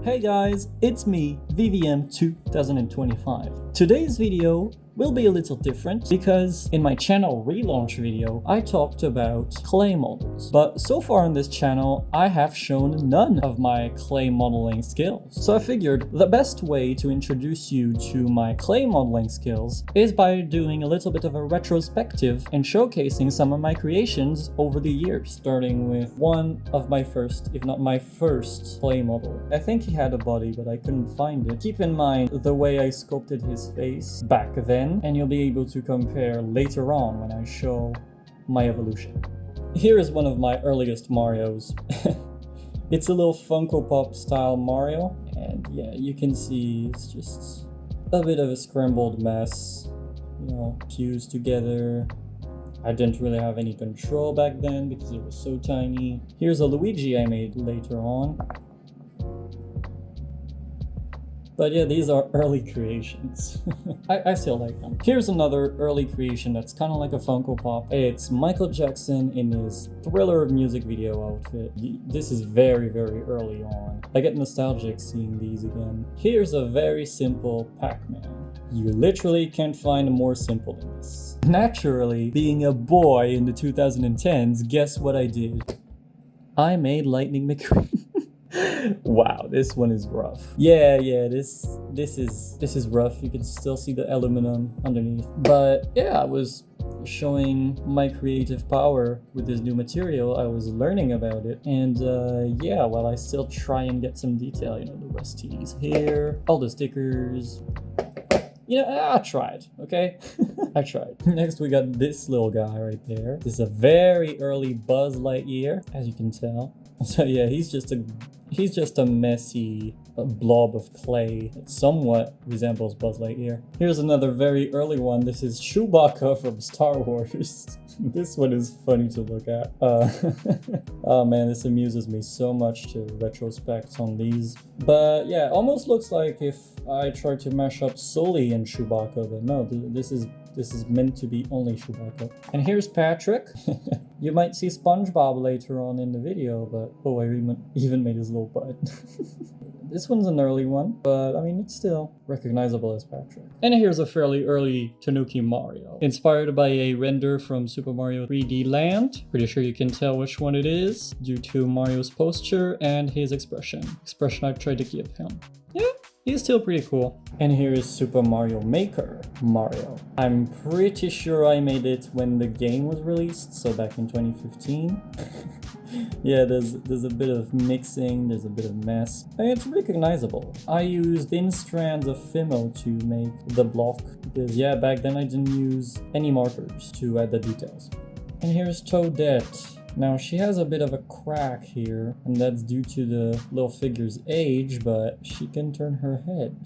Hey guys, it's me, VVM2025. Today's video will be a little different because in my channel relaunch video, I talked about clay models. But so far on this channel, I have shown none of my clay modeling skills. So I figured the best way to introduce you to my clay modeling skills is by doing a little bit of a retrospective and showcasing some of my creations over the years, starting with one of my first, if not my first, clay model. I think he had a body, but I couldn't find it. Keep in mind the way I sculpted his face back then, and you'll be able to compare later on when I show my evolution. Here is one of my earliest Marios. It's a little Funko Pop style Mario, and yeah, you can see it's just a bit of a scrambled mess, fused together. I didn't really have any control back then because it was so tiny. Here's a Luigi I made later on. But yeah, these are early creations. I still like them. Here's another early creation that's kind of like a Funko Pop. It's Michael Jackson in his Thriller music video outfit. This is very, very early on. I get nostalgic seeing these again. Here's a very simple Pac-Man. You literally can't find a more simple than this. Naturally, being a boy in the 2010s, guess what I did? I made Lightning McQueen. Wow, this one is rough. Yeah, this is rough. You can still see the aluminum underneath. But yeah, I was showing my creative power with this new material. I was learning about it, and yeah, while I still try and get some detail, the rusties here, all the stickers. I tried, okay? I tried. Next, we got this little guy right there. This is a very early Buzz Lightyear, as you can tell. So yeah, he's just a messy blob of clay that somewhat resembles Buzz Lightyear. Here's another very early one. This is Chewbacca from Star Wars. This one is funny to look at. Oh man, this amuses me so much to retrospect on these. But yeah, almost looks like if I tried to mash up Sully and Chewbacca, but no, this is meant to be only Chewbacca. And here's Patrick. You might see SpongeBob later on in the video, but oh, I even made his little butt. This one's an early one, but I mean, it's still recognizable as Patrick. And here's a fairly early Tanuki Mario, inspired by a render from Super Mario 3D Land. Pretty sure you can tell which one it is due to Mario's posture and his expression I tried to give him. Yeah, he's still pretty cool. And here is Super Mario Maker Mario. I'm pretty sure I made it when the game was released, so back in 2015. Yeah, there's a bit of mixing, there's a bit of mess, and it's recognizable. I used thin strands of Fimo to make the block, because yeah, back then I didn't use any markers to add the details. And here's Toadette. Now she has a bit of a crack here, and that's due to the little figure's age, but she can turn her head.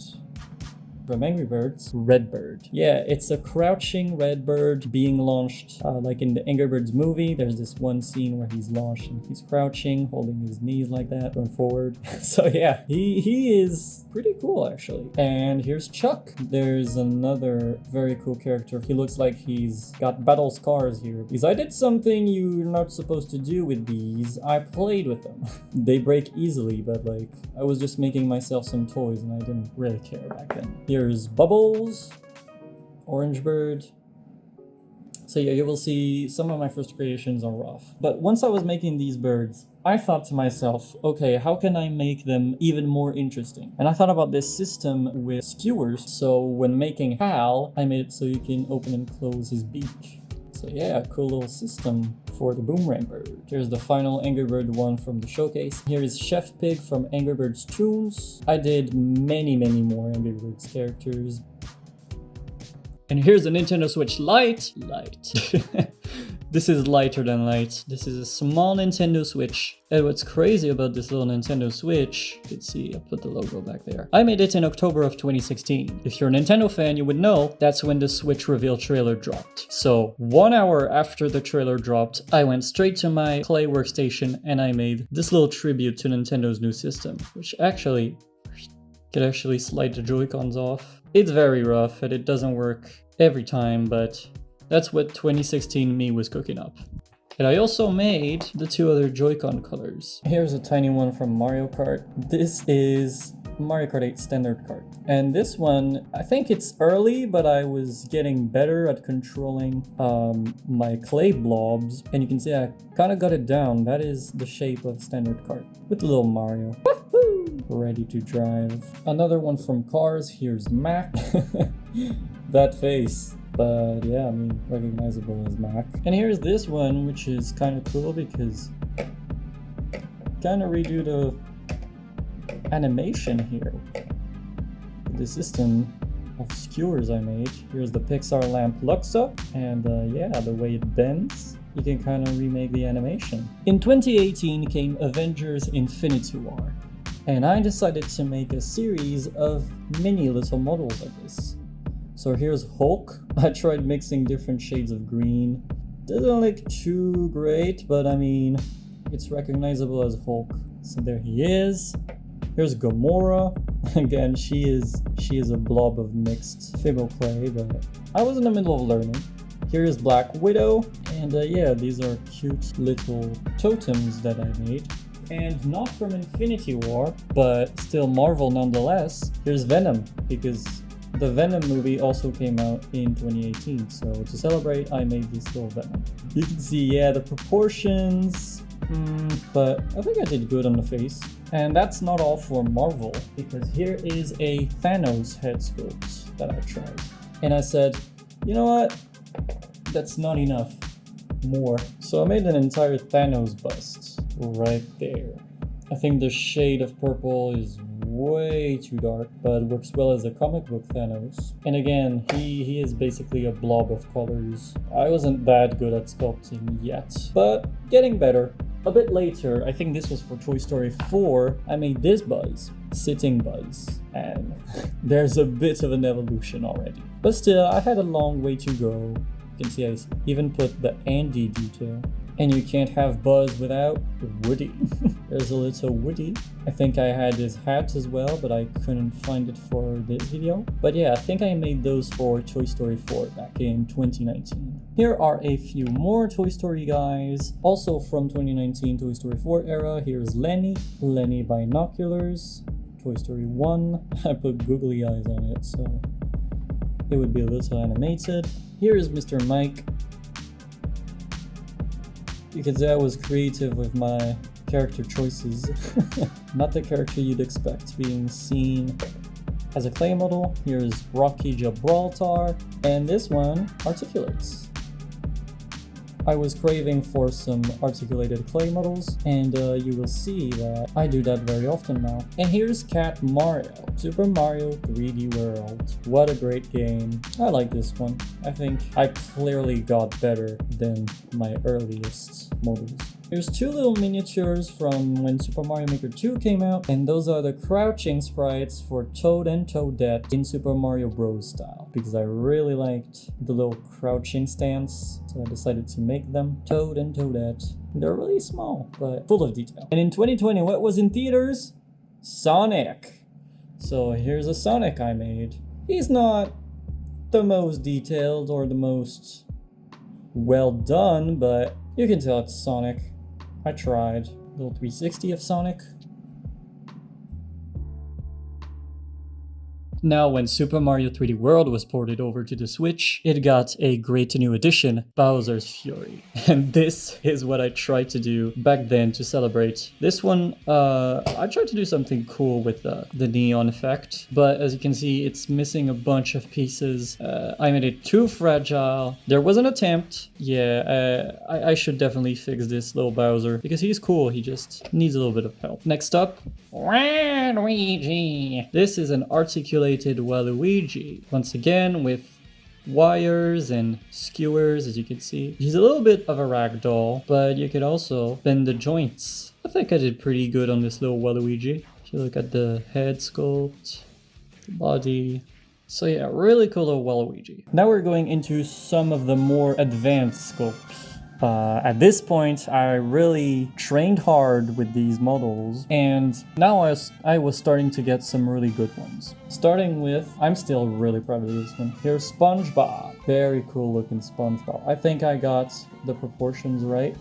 From Angry Birds, Redbird. Yeah, it's a crouching Redbird being launched, like in the Angry Birds movie. There's this one scene where he's launched and he's crouching, holding his knees like that, going forward. So yeah, he is pretty cool actually. And here's Chuck. There's another very cool character. He looks like he's got battle scars here, because I did something you're not supposed to do with these. I played with them. They break easily, but like, I was just making myself some toys and I didn't really care back then. Here's Bubbles, Orange Bird. So yeah, you will see some of my first creations are rough. But once I was making these birds, I thought to myself, okay, how can I make them even more interesting? And I thought about this system with skewers. So when making Hal, I made it so you can open and close his beak. So yeah, cool little system for the Boomerang Bird. Here's the final Angry Bird one from the showcase. Here is Chef Pig from Angry Birds Toons. I did many more Angry Birds characters. And here's a Nintendo Switch Lite. This is lighter than light. This is a small Nintendo Switch. And what's crazy about this little Nintendo Switch, you can see I put the logo back there. I made it in October of 2016. If you're a Nintendo fan, you would know that's when the Switch reveal trailer dropped. So 1 hour after the trailer dropped, I went straight to my Clay workstation and I made this little tribute to Nintendo's new system, which actually could actually slide the Joy-Cons off. It's very rough and it doesn't work every time, but that's what 2016 me was cooking up. And I also made the 2 other Joy-Con colors. Here's a tiny one from Mario Kart. This is Mario Kart 8 standard card. And this one, I think it's early, but I was getting better at controlling my clay blobs. And you can see I kind of got it down. That is the shape of standard card with the little Mario. Woohoo! Ready to drive. Another one from Cars. Here's Mac. That face. But yeah, I mean, recognizable as Mac. And here's this one, which is kind of cool because kind of redo the animation here. The system of skewers I made. Here's the Pixar lamp Luxa, and yeah, the way it bends, you can kind of remake the animation. In 2018 came Avengers Infinity War, and I decided to make a series of mini little models like this. So here's Hulk. I tried mixing different shades of green. Doesn't look too great, but I mean, it's recognizable as Hulk. So there he is. Here's Gamora. Again, she is a blob of mixed Fimo clay, but I was in the middle of learning. Here is Black Widow, and yeah, these are cute little totems that I made. And not from Infinity War, but still Marvel nonetheless. Here's Venom, because the Venom movie also came out in 2018, so to celebrate, I made this little Venom. You can see, yeah, the proportions, but I think I did good on the face. And that's not all for Marvel, because here is a Thanos head sculpt that I tried. And I said, you know what? That's not enough. More. So I made an entire Thanos bust right there. I think the shade of purple is way too dark, but works well as a comic book Thanos. And again, he is basically a blob of colors. I wasn't that good at sculpting yet, but getting better. A bit later, I think this was for Toy Story 4, I made this Buzz, sitting Buzz, and there's a bit of an evolution already. But still, I had a long way to go. You can see I even put the Andy detail. And you can't have Buzz without Woody. There's a little Woody. I think I had his hat as well, but I couldn't find it for this video. But yeah, I think I made those for Toy Story 4 back in 2019. Here are a few more Toy Story guys, also from 2019 Toy Story 4 era. Here's Lenny Binoculars, Toy Story 1. I put googly eyes on it, so it would be a little animated. Here is Mr. Mike. You can say I was creative with my character choices. Not the character you'd expect being seen as a clay model. Here's Rocky Gibraltar, and this one articulates. I was craving for some articulated clay models, and you will see that I do that very often now. And here's Cat Mario, Super Mario 3D World. What a great game. I like this one. I think I clearly got better than my earliest models. Here's 2 little miniatures from when Super Mario Maker 2 came out, and those are the crouching sprites for Toad and Toadette in Super Mario Bros. Style, because I really liked the little crouching stance, so I decided to make them. Toad and Toadette. They're really small, but full of detail. And in 2020, what was in theaters? Sonic. So here's a Sonic I made. He's not the most detailed or the most well done, but you can tell it's Sonic. I tried. Little 360 of Sonic. Now, when Super Mario 3D World was ported over to the Switch, it got a great new addition, Bowser's Fury. And this is what I tried to do back then to celebrate. This one, I tried to do something cool with the neon effect, but as you can see, it's missing a bunch of pieces. I made it too fragile. There was an attempt. Yeah, I should definitely fix this little Bowser, because he's cool, he just needs a little bit of help. Next up, Waluigi. This is an articulated Waluigi, once again with wires and skewers, as you can see. He's a little bit of a ragdoll, but you could also bend the joints. I think I did pretty good on this little Waluigi. If you look at the head sculpt, the body. So yeah, really cool little Waluigi. Now we're going into some of the more advanced sculpts. At this point, I really trained hard with these models, and now I was starting to get some really good ones. Starting with, I'm still really proud of this one. Here's SpongeBob. Very cool looking SpongeBob. I think I got the proportions right.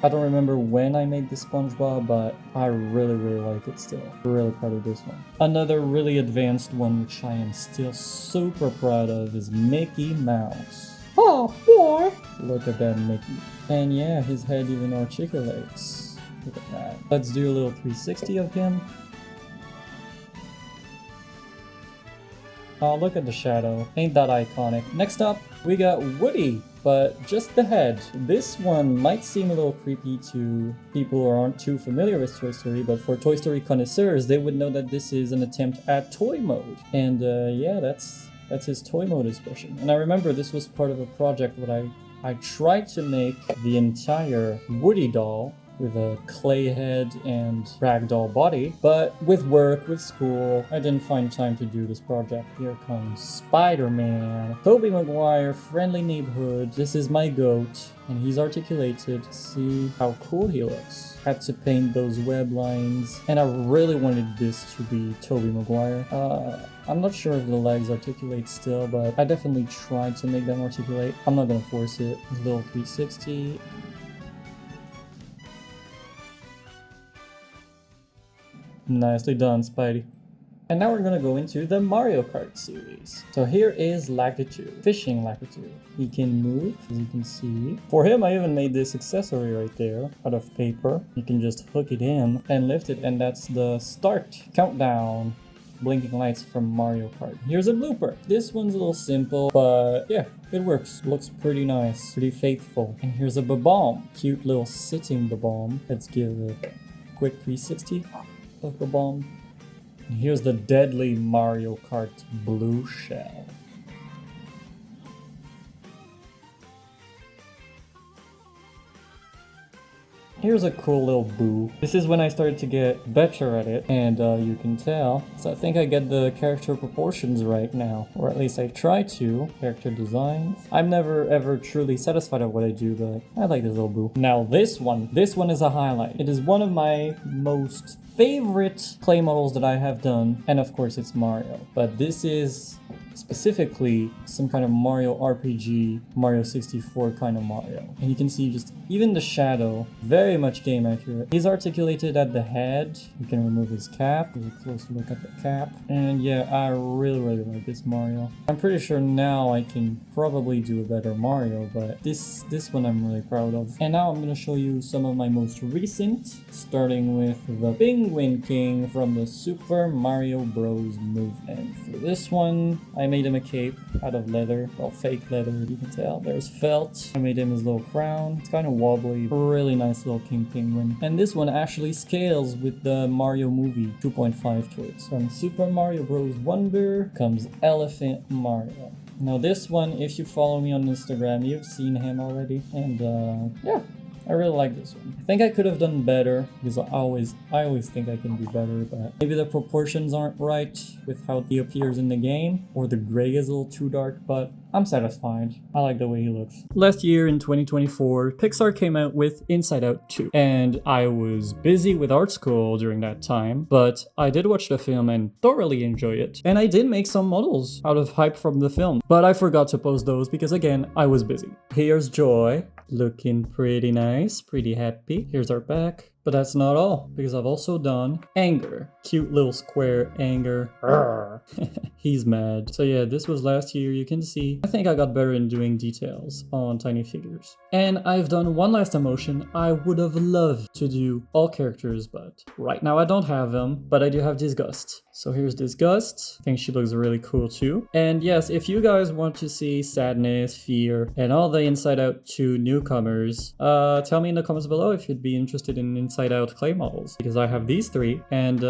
I don't remember when I made this SpongeBob, but I really like it still. Really proud of this one. Another really advanced one, which I am still super proud of, is Mickey Mouse. Oh boy! Look at that Mickey. And yeah, his head even articulates. Look at that. Let's do a little 360 of him. Oh, look at the shadow. Ain't that iconic? Next up, we got Woody, but just the head. This one might seem a little creepy to people who aren't too familiar with Toy Story, but for Toy Story connoisseurs, they would know that this is an attempt at toy mode. And yeah, that's his toy mode expression. And I remember this was part of a project where I tried to make the entire Woody doll with a clay head and ragdoll body, but with work, with school, I didn't find time to do this project. Here comes Spider-Man, Tobey Maguire, Friendly Neighborhood. This is my goat, and he's articulated. See how cool he looks. Had to paint those web lines, and I really wanted this to be Tobey Maguire. I'm not sure if the legs articulate still, but I definitely tried to make them articulate. I'm not gonna force it. A little 360. Nicely done, Spidey. And now we're gonna go into the Mario Kart series. So here is Lakitu, fishing Lakitu. He can move, as you can see. For him, I even made this accessory right there, out of paper. You can just hook it in and lift it, and that's the start countdown. Blinking lights from Mario Kart. Here's a blooper. This one's a little simple, but yeah, it works. Looks pretty nice, pretty faithful. And here's a Bob-omb. Cute little sitting Bob-omb. Let's give a quick 360 of Bob-omb. And here's the deadly Mario Kart blue shell. Here's a cool little boo. This is when I started to get better at it, and you can tell. So I think I get the character proportions right now, or at least I try to. Character designs. I'm never ever truly satisfied at what I do, but I like this little boo. Now this one is a highlight. It is one of my most favorite clay models that I have done, and of course it's Mario. But this is specifically some kind of Mario RPG, Mario 64 kind of Mario. And you can see just even the shadow, very much game accurate. He's articulated at the head. You can remove his cap, give a close look at the cap. And yeah, I really like this Mario. I'm pretty sure now I can probably do a better Mario, but this one I'm really proud of. And now I'm gonna show you some of my most recent, starting with the Penguin King from the Super Mario Bros. Movement. For this one, I made him a cape out of leather, well, fake leather, you can tell. There's felt. I made him his little crown. It's kind of wobbly, really nice little King Penguin. And this one actually scales with the Mario movie 2.5 toys. From Super Mario Bros. Wonder comes Elephant Mario. Now this one, if you follow me on Instagram, you've seen him already. And yeah, I really like this one. I think I could have done better, because I always think I can do better, but maybe the proportions aren't right with how he appears in the game, or the gray is a little too dark, but I'm satisfied. I like the way he looks. Last year in 2024, Pixar came out with Inside Out 2, and I was busy with art school during that time, but I did watch the film and thoroughly enjoy it. And I did make some models out of hype from the film, but I forgot to post those because again, I was busy. Here's Joy, looking pretty nice, pretty happy. Here's our back. But that's not all, because I've also done Anger. Cute little square Anger. He's mad. So yeah, this was last year, you can see. I think I got better in doing details on tiny figures. And I've done one last emotion. I would have loved to do all characters, but right now I don't have them, but I do have Disgust. So here's Disgust. I think she looks really cool too. And yes, if you guys want to see Sadness, Fear, and all the Inside Out 2 newcomers, tell me in the comments below if you'd be interested in Inside Out clay models, because I have these three, and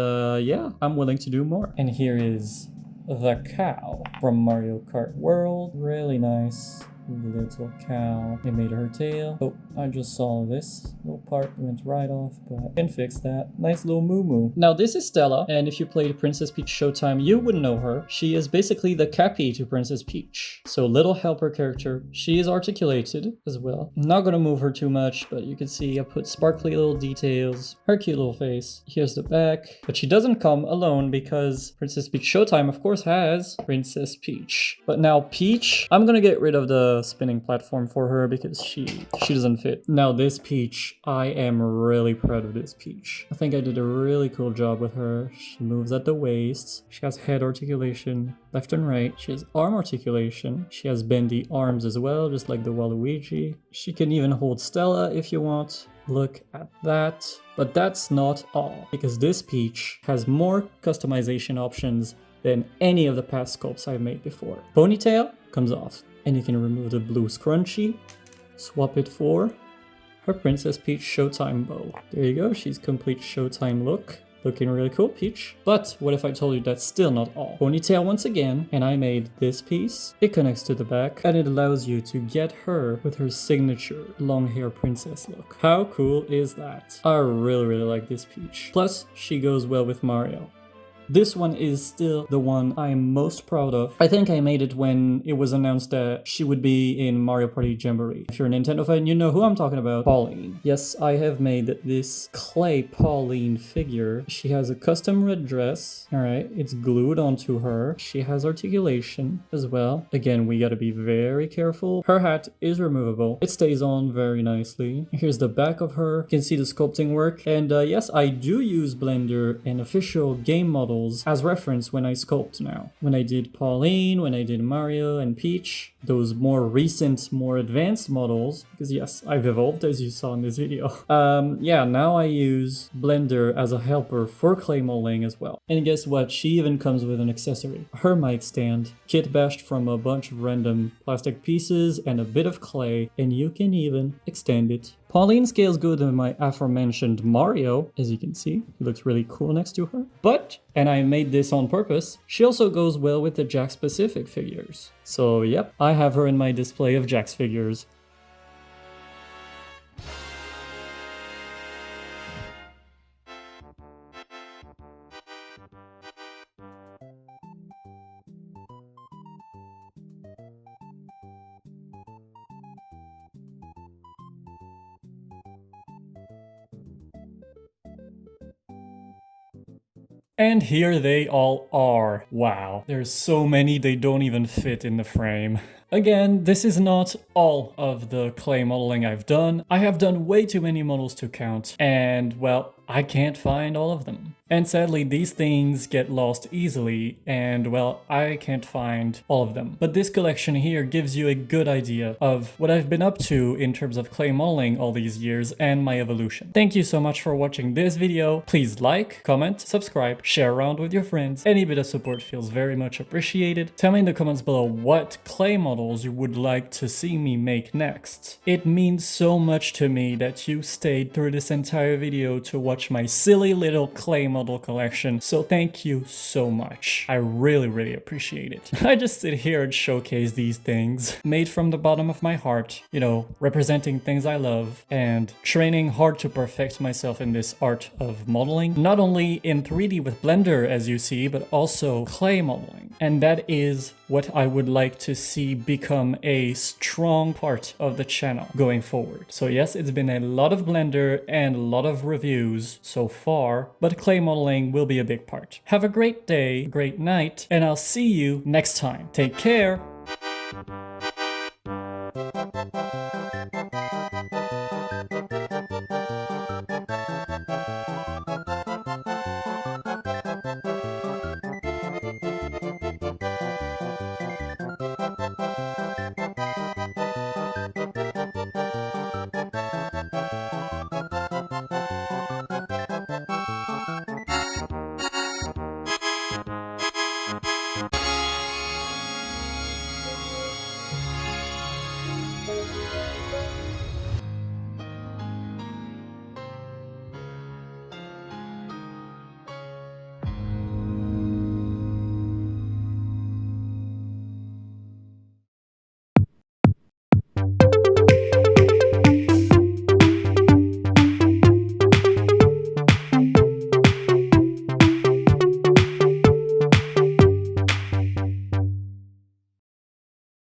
yeah, I'm willing to do more. And here is the cow from Mario Kart World. Really nice. Little cow. I made her tail. Oh, I just saw this little part went right off, but I can fix that. Nice little moo-moo. Now this is Stella, and if you played Princess Peach Showtime, you would know her. She is basically the Cappy to Princess Peach. So little helper character. She is articulated as well. I'm not gonna move her too much, but you can see I put sparkly little details. Her cute little face. Here's the back. But she doesn't come alone because Princess Peach Showtime, of course, has Princess Peach. But now Peach, I'm gonna get rid of the spinning platform for her because she doesn't fit. Now this Peach, I am really proud of this Peach. I think I did a really cool job with her. She moves at the waist. She has head articulation left and right. She has arm articulation. She has bendy arms as well, just like the Waluigi. She can even hold Stella if you want. Look at that. But that's not all, because this Peach has more customization options than any of the past sculpts I've made before. Ponytail comes off, and you can remove the blue scrunchie, swap it for her Princess Peach Showtime bow. There you go, she's complete Showtime look. Looking really cool, Peach. But what if I told you that's still not all? Ponytail once again, and I made this piece. It connects to the back, and it allows you to get her with her signature long hair princess look. How cool is that? I really like this Peach. Plus, she goes well with Mario. This one is still the one I'm most proud of. I think I made it when it was announced that she would be in Mario Party Jamboree. If you're a Nintendo fan, you know who I'm talking about. Pauline. Yes, I have made this clay Pauline figure. She has a custom red dress. Alright, it's glued onto her. She has articulation as well. Again, we gotta be very careful. Her hat is removable. It stays on very nicely. Here's the back of her. You can see the sculpting work. And yes, I do use Blender and official game models as reference when I sculpt now. When I did Pauline, when I did Mario and Peach, those more recent, more advanced models, because yes, I've evolved as you saw in this video. Yeah, now I use Blender as a helper for clay molding as well. And guess what? She even comes with an accessory. Her mic stand, kit bashed from a bunch of random plastic pieces and a bit of clay, and you can even extend it. Pauline scales good with my aforementioned Mario, as you can see. He looks really cool next to her. But, and I made this on purpose, she also goes well with the Jax-specific figures. So yep, I have her in my display of Jax figures. And here they all are. Wow, there's so many they don't even fit in the frame. Again, this is not all of the clay modeling I've done. I have done way too many models to count, and well, I can't find all of them. And sadly, these things get lost easily, and well, I can't find all of them. But this collection here gives you a good idea of what I've been up to in terms of clay modeling all these years and my evolution. Thank you so much for watching this video. Please like, comment, subscribe, share around with your friends. Any bit of support feels very much appreciated. Tell me in the comments below what clay models you would like to see me make next. It means so much to me that you stayed through this entire video to watch my silly little clay model collection, so thank you so much. I really appreciate it. I just sit here and showcase these things made from the bottom of my heart, you know, representing things I love and training hard to perfect myself in this art of modeling, not only in 3D with Blender as you see, but also clay modeling. And that is what I would like to see become a strong part of the channel going forward. So yes, it's been a lot of Blender and a lot of reviews so far, but clay modeling will be a big part. Have a great day, great night, and I'll see you next time. Take care!